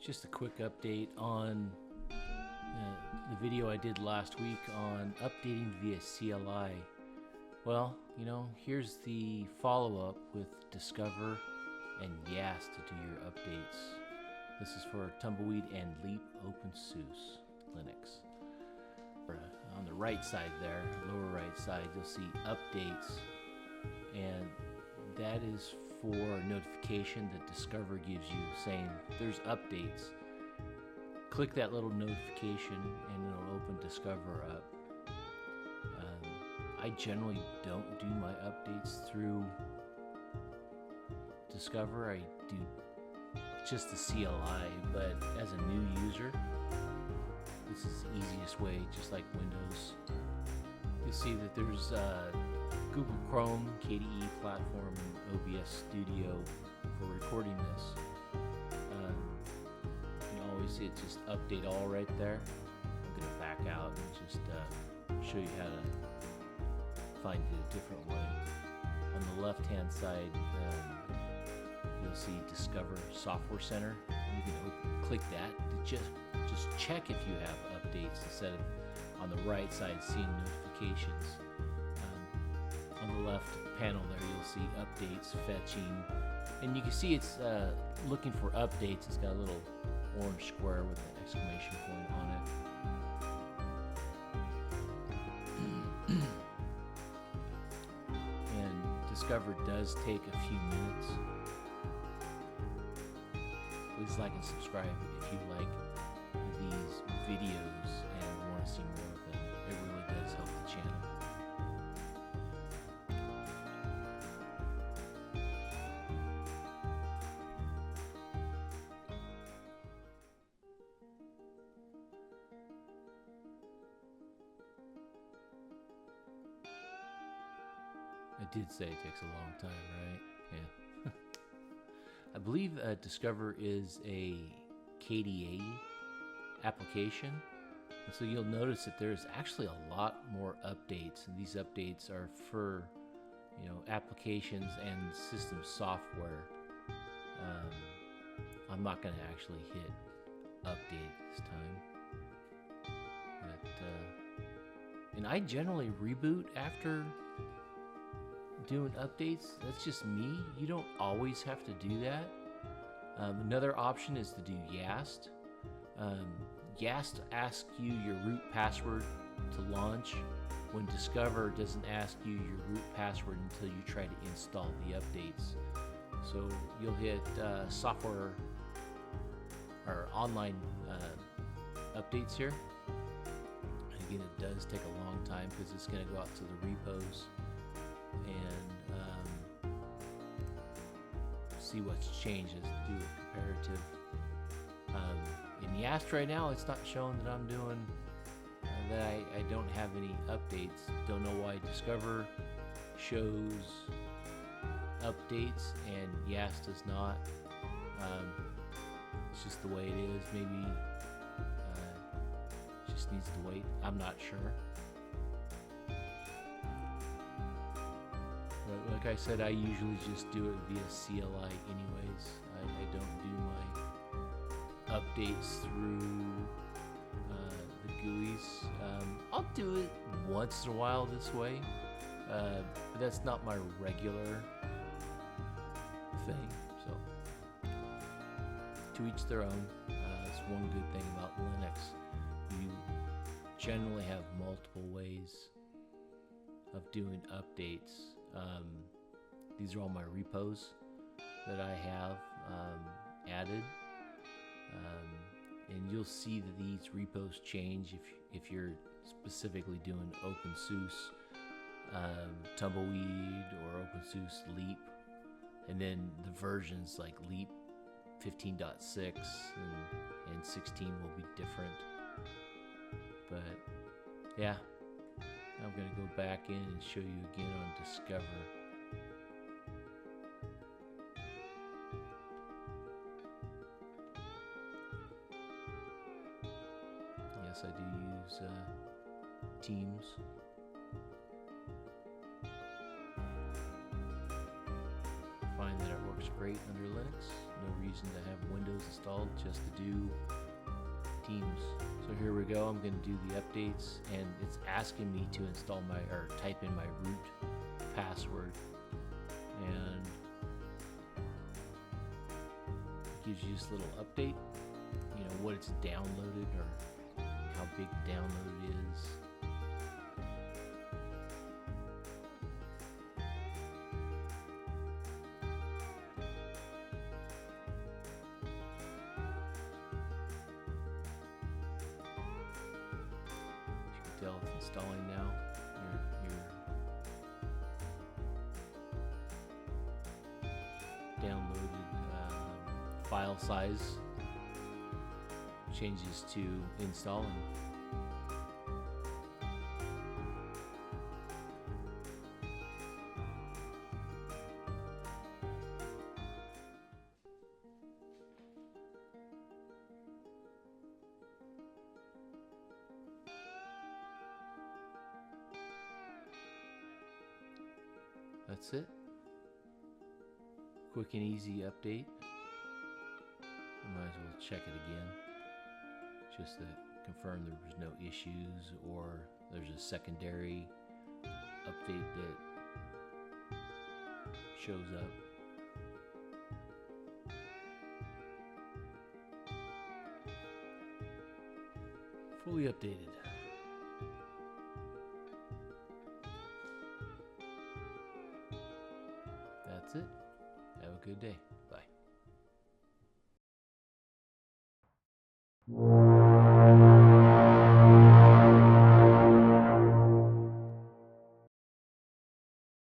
Just a quick update on the video I did last week on updating via CLI. Well, here's the follow-up with Discover and YaST to do your updates. This is for Tumbleweed and Leap openSUSE Linux. On the right side there, lower right side, you'll see updates, and that is for a notification that Discover gives you saying there's updates. Click that little notification and it'll open Discover up. I generally don't do my updates through Discover. I do just the CLI, but as a new user, this is the easiest way, just like Windows. You'll see that there's Google Chrome, KDE platform, and OBS Studio for recording this. You can always see it just update all right there. I'm going to back out and just show you how to find it a different way. On the left hand side, you'll see Discover Software Center. You can click that to just check if you have updates instead of on the right side seeing notifications. On the left panel there you'll see updates, fetching, and you can see it's looking for updates. It's got a little orange square with an exclamation point on it. And Discover does take a few minutes. Please like and subscribe if you like these videos and want to see more of them. It really does help the channel. I did say it takes a long time, right? Yeah. I believe Discover is a KDE application, and so you'll notice that there's actually a lot more updates, and these updates are for applications and system software. I'm not going to actually hit update this time, but and I generally reboot after doing updates. That's just me. You don't always have to do that. Another option is to do YaST. YaST asks you your root password to launch, when Discover doesn't ask you your root password until you try to install the updates. So you'll hit software or online updates here. And again, it does take a long time because it's going to go out to the repos and see what's changed, as do a comparative. In YaST right now, it's not showing that I'm doing that I don't have any updates. Don't know why Discover shows updates and YaST does not. It's just the way it is. Maybe it just needs to wait. I'm not sure. But like I said, I usually just do it via CLI anyways. I don't do my updates through the GUIs. I'll do it once in a while this way, but that's not my regular thing. So to each their own. That's one good thing about Linux. You generally have multiple ways of doing updates. These are all my repos that I have added, and you'll see that these repos change if you're specifically doing openSUSE Tumbleweed or openSUSE Leap, and then the versions like Leap 15.6 and 16 will be different. But yeah, I'm going to go back in and show you again on Discover. Yes, I do use Teams. Find that it works great under Linux. No reason to have Windows installed just to do Teams. So here we go. I'm going to do the updates, and it's asking me to install my, or type in my root password, and it gives you this little update, you know, what it's downloaded or how big the download is. It's installing now. Your downloaded file size changes to installing. That's it. Quick and easy update. Might as well check it again, just to confirm there was no issues or there's a secondary update that shows up. Fully updated. That's it. Have a good day. Bye.